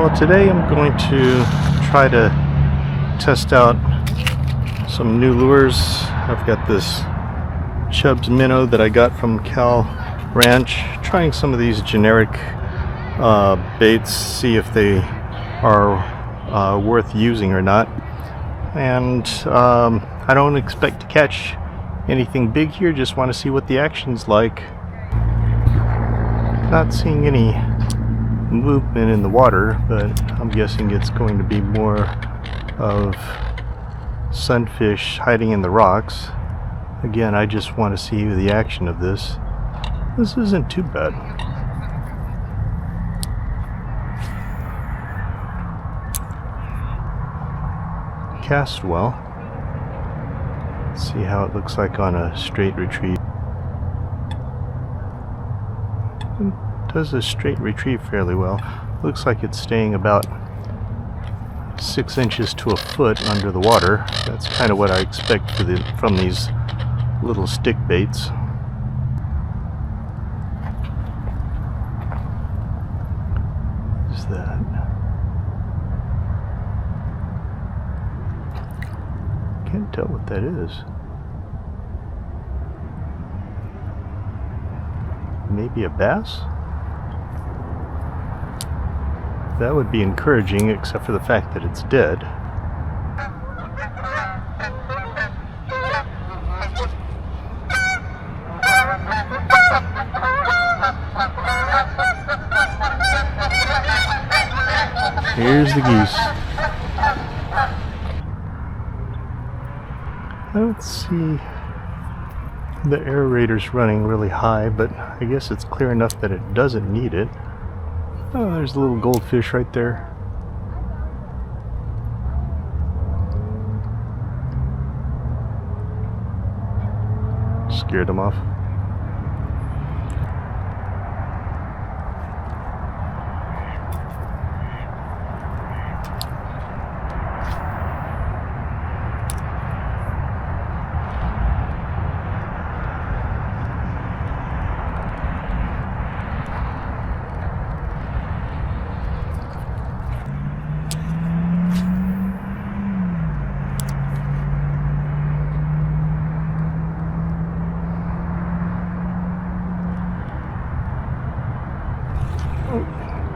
Well, today I'm going to try to test out some new lures. I've got this Chubbs Minnow that I got from Cal Ranch, trying some of these generic baits, see if they are worth using or not. And I don't expect to catch anything big here, just want to see what the action's like. Not seeing any movement in the water, but I'm guessing it's going to be more of sunfish hiding in the rocks. Again, I just want to see the action of this. This isn't too bad. Cast well. Let's see how it looks like on a straight retrieve. It does a straight retrieve fairly well. Looks like it's staying about 6 inches to a foot under the water. That's kind of what I expect from these little stick baits. What is that? Can't tell what that is. Maybe a bass? That would be encouraging, except for the fact that it's dead. Here's the geese. I don't see the aerator's running really high, but I guess it's clear enough that it doesn't need it. Oh, there's a little goldfish right there. Scared him off.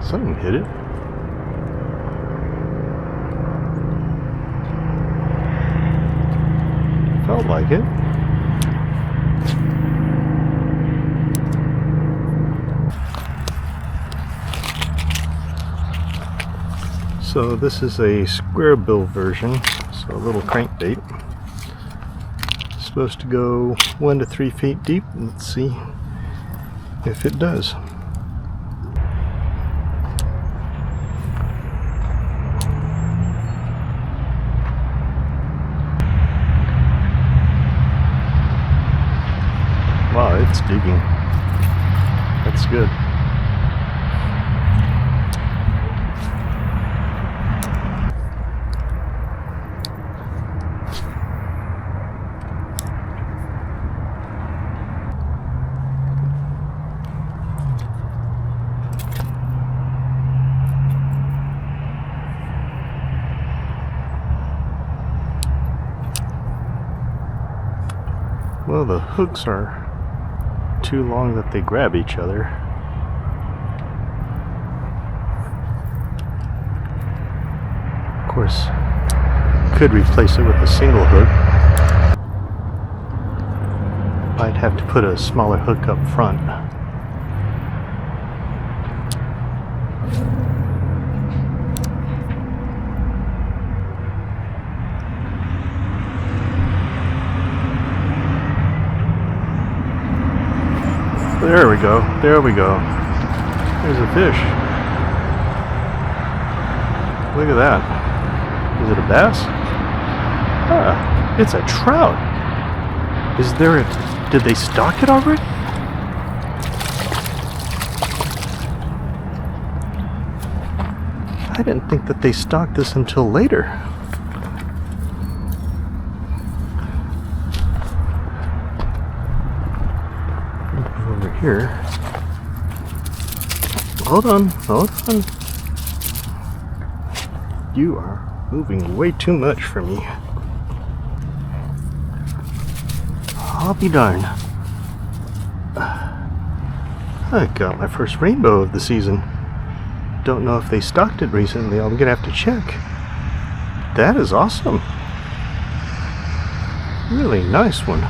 Something hit it. Felt like it. So this is a square bill version, so a little crankbait. Supposed to go 1 to 3 feet deep. Let's see if it does. Wow, it's digging. That's good. Well, the hooks are too long that they grab each other. Of course, could replace it with a single hook. Might have to put a smaller hook up front. There we go. There we go. There's a fish. Look at that. Is it a bass? Ah, it's a trout. Is there a... Did they stock it already? I didn't think that they stocked this until later. Over here. Hold on, hold on. You are moving way too much for me. I'll be darned. I got my first rainbow of the season. Don't know if they stocked it recently. I'm gonna have to check. That is awesome. Really nice one.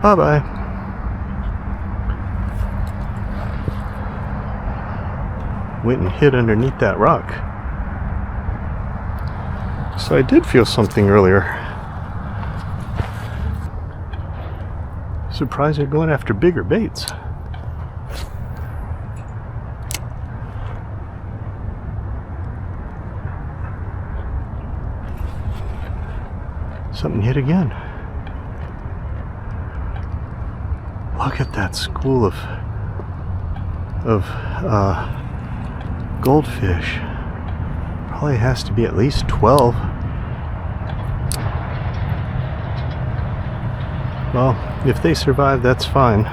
Bye-bye. Went and hid underneath that rock. So I did feel something earlier. Surprised they're going after bigger baits. Something hit again. Look at that school of goldfish. Probably has to be at least 12. Well, if they survive, that's fine.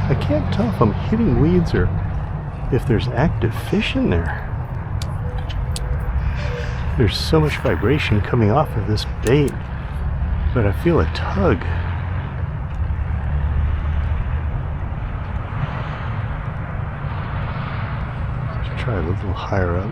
I can't tell if I'm hitting weeds or if there's active fish in there. There's so much vibration coming off of this bait, but I feel a tug. Let's try a little higher up.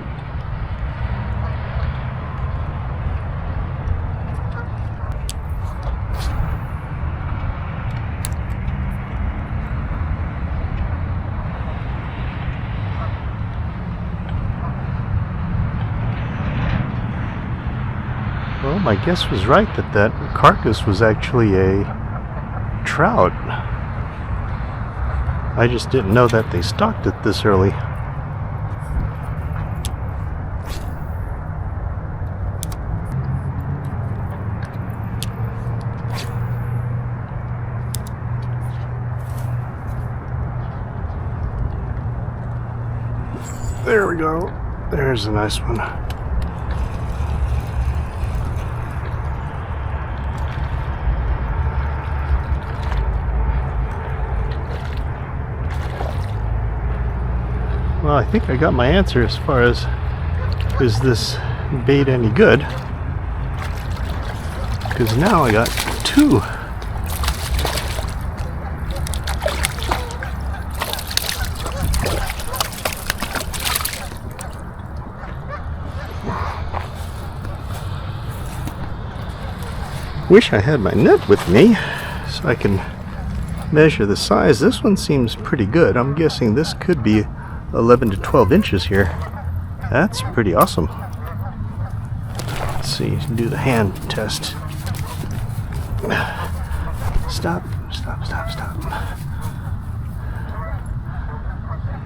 Well, my guess was right that that carcass was actually a trout. I just didn't know that they stocked it this early. There we go. There's a nice one. Well, I think I got my answer as far as, is this bait any good? Because now I got two. Wish I had my net with me so I can measure the size. This one seems pretty good. I'm guessing this could be 11 to 12 inches here. That's pretty awesome. Let's see, do the hand test. Stop.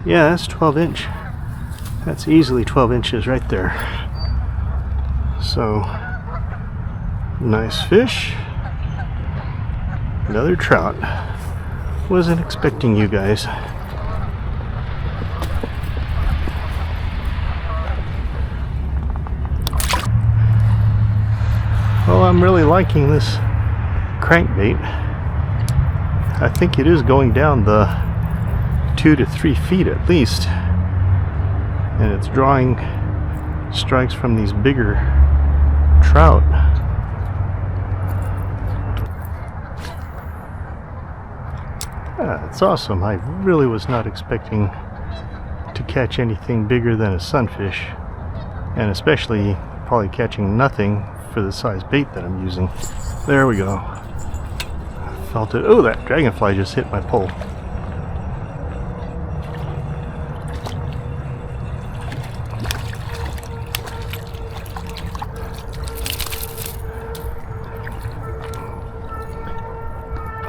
Yeah, that's 12 inch. That's easily 12 inches right there. So, nice fish. Another trout. Wasn't expecting you guys. Well, I'm really liking this crankbait. I think it is going down the 2 to 3 feet at least. And it's drawing strikes from these bigger trout. Yeah, it's awesome. I really was not expecting to catch anything bigger than a sunfish. And especially probably catching nothing for the size bait that I'm using. There we go. Felt it. Oh, that dragonfly just hit my pole.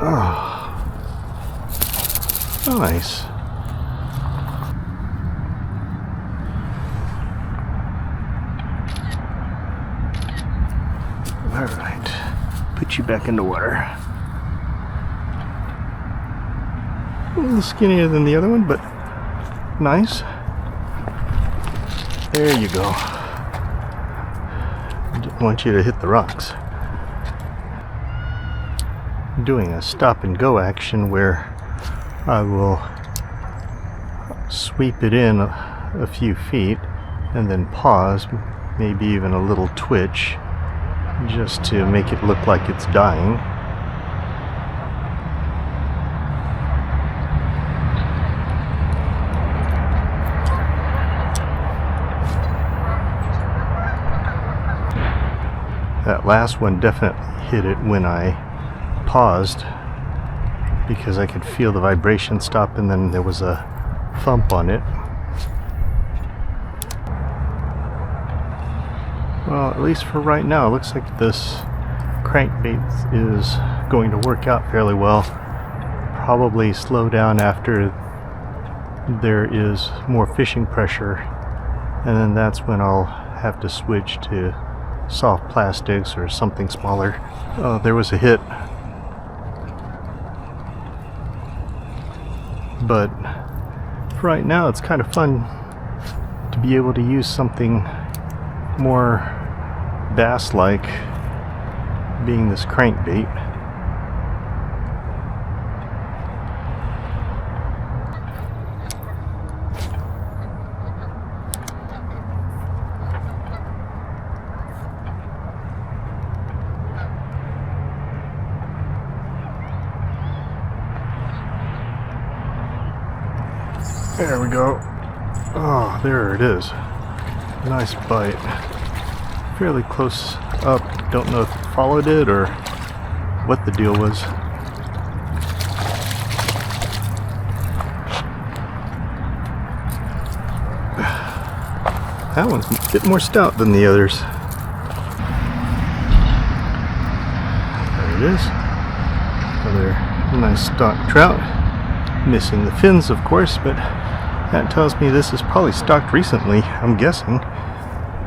Oh, nice. Alright, put you back in the water. A little skinnier than the other one, but nice. There you go. Didn't want you to hit the rocks. I'm doing a stop and go action where I will sweep it in a few feet and then pause, maybe even a little twitch, just to make it look like it's dying. That last one definitely hit it when I paused, because I could feel the vibration stop and then there was a thump on it. Well, at least for right now, it looks like this crankbait is going to work out fairly well. Probably slow down after there is more fishing pressure, and then that's when I'll have to switch to soft plastics or something smaller. Oh, there was a hit. But for right now, it's kind of fun to be able to use something more bass-like, being this crankbait. There we go. Oh, there it is. Nice bite. Fairly close up. Don't know if it followed it or what the deal was. That one's a bit more stout than the others. There it is. Another nice stock trout. Missing the fins, of course, but that tells me this is probably stocked recently, I'm guessing,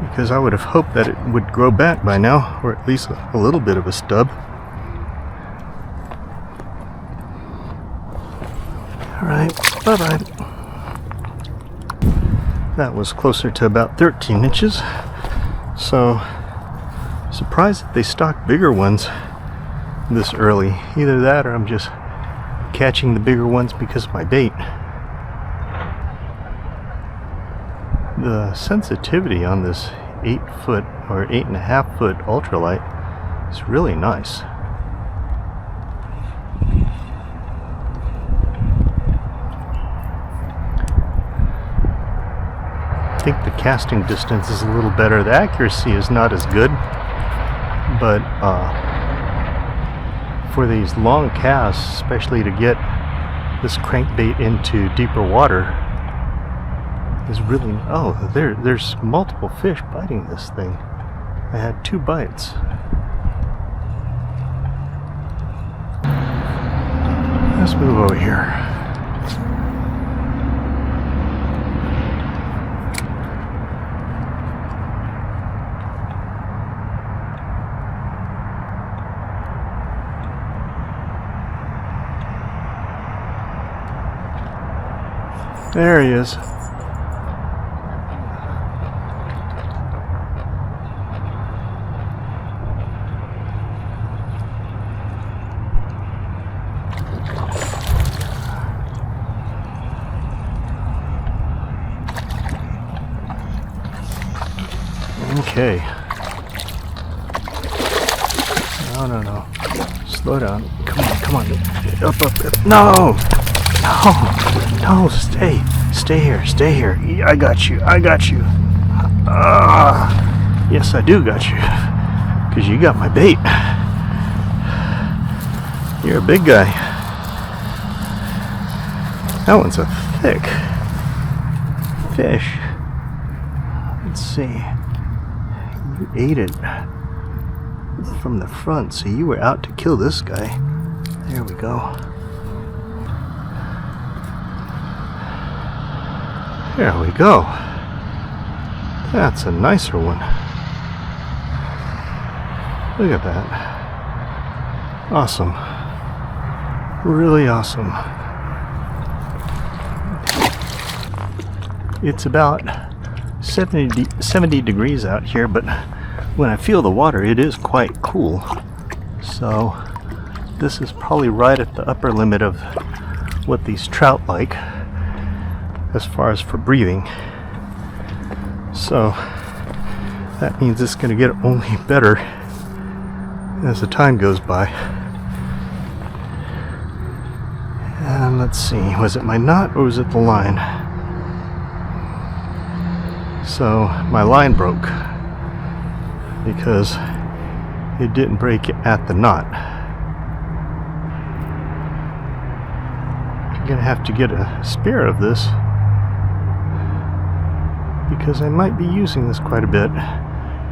because I would have hoped that it would grow back by now, or at least a little bit of a stub. Alright, bye-bye. That was closer to about 13 inches, so surprised that they stocked bigger ones this early. Either that or I'm just catching the bigger ones because of my bait. The sensitivity on this 8-foot or 8.5-foot ultralight is really nice. I think the casting distance is a little better. The accuracy is not as good, but for these long casts, especially to get this crankbait into deeper water, is really... Oh, there's multiple fish biting this thing. I had 2 bites. Let's move over here. There he is. Okay. No. Slow down. Come on. Up. No! No, stay here. I got you. Yes, I do got you. Because you got my bait. You're a big guy. That one's a thick fish. Let's see. You ate it from the front, so you were out to kill this guy. There we go. There we go. That's a nicer one. Look at that. Awesome. Really awesome. It's about 70 degrees out here, but when I feel the water, it is quite cool. So this is probably right at the upper limit of what these trout like as far as for breathing. So that means it's going to get only better as the time goes by. And let's see, was it my knot or was it the line? So my line broke because it didn't break at the knot. I'm gonna have to get a spare of this because I might be using this quite a bit.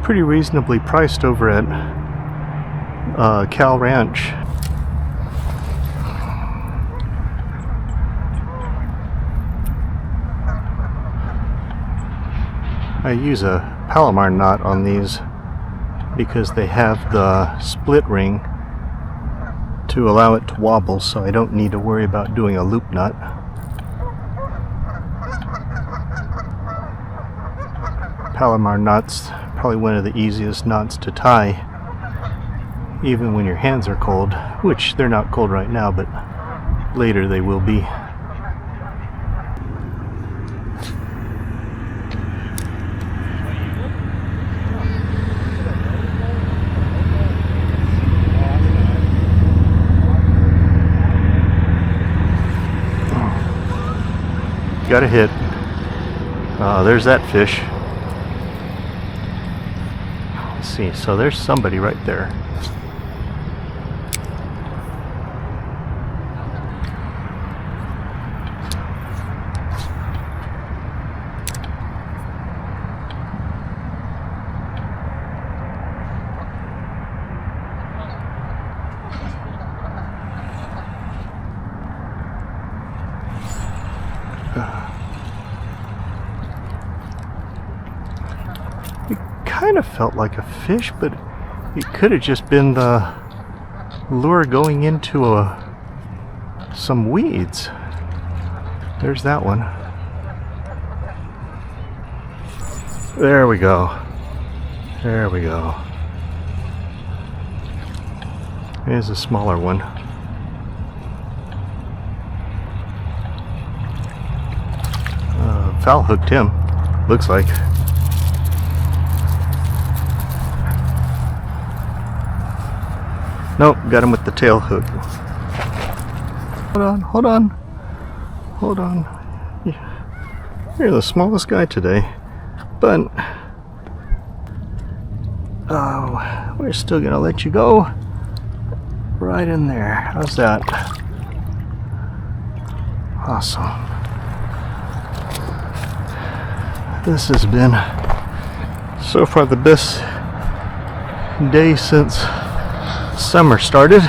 Pretty reasonably priced over at Cal Ranch. I use a Palomar knot on these because they have the split ring to allow it to wobble, so I don't need to worry about doing a loop knot. Palomar knots probably one of the easiest knots to tie, even when your hands are cold, which they're not cold right now, but later they will be. Got a hit. There's that fish. Let's see, so there's somebody right there. It kind of felt like a fish, but it could have just been the lure going into some weeds. There's that one. There we go. There we go. Here's a smaller one. Foul hooked him, looks like. Nope, got him with the tail hook. Hold on, hold on, hold on. You're the smallest guy today, but oh, we're still gonna let you go right in there. How's that? Awesome. This has been so far the best day since summer started.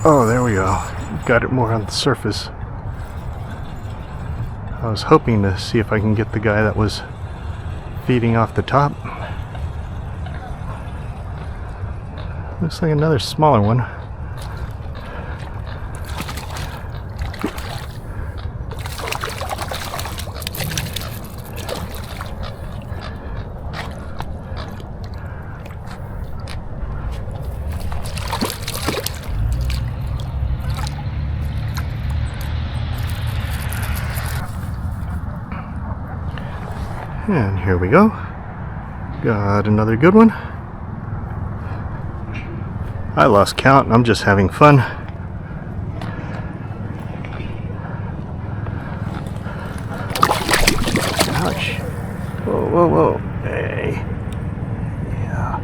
Oh, there we go. Got it more on the surface. I was hoping to see if I can get the guy that was feeding off the top. Looks like another smaller one. And here we go. Got another good one. I lost count. I'm just having fun. Ouch. Whoa, whoa, whoa. Hey. Yeah.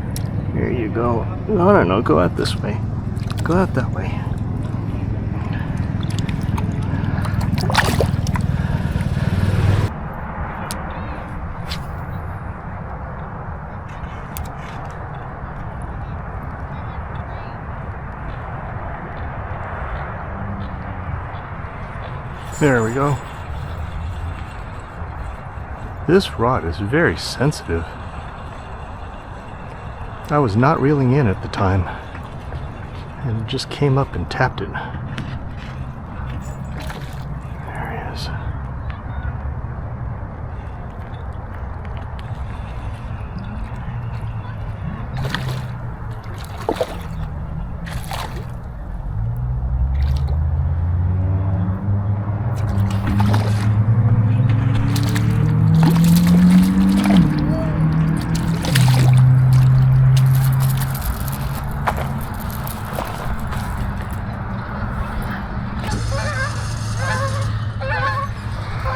Here you go. No. Go out this way. Go out that way. There we go. This rod is very sensitive. I was not reeling in at the time, and it just came up and tapped it. There he is.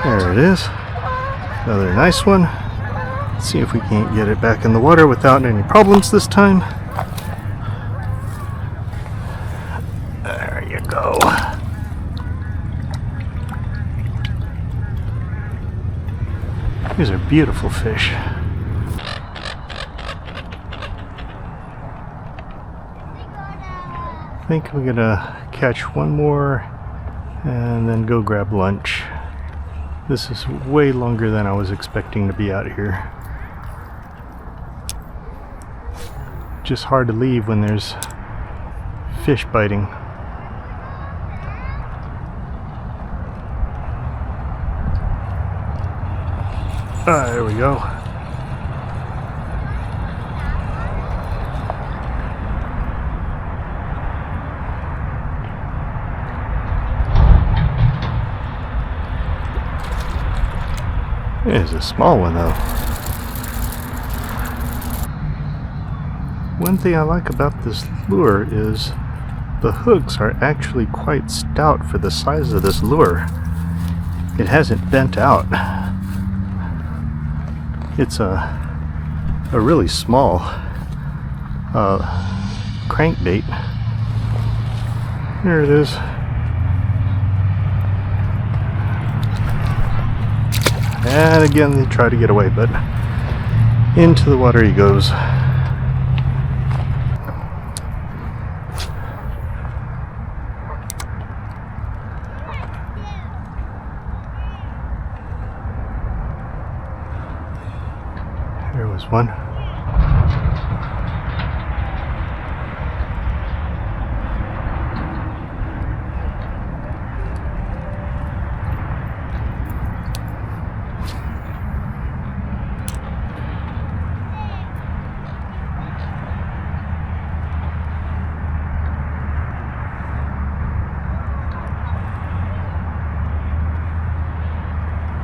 There it is. Another nice one. Let's see if we can't get it back in the water without any problems this time. There you go. These are beautiful fish. I think we're gonna catch one more and then go grab lunch. This is way longer than I was expecting to be out here. Just hard to leave when there's fish biting. There we go. It is a small one though. One thing I like about this lure is the hooks are actually quite stout for the size of this lure. It hasn't bent out. It's a really small crankbait. There it is. And again, they try to get away, but into the water he goes. There was one.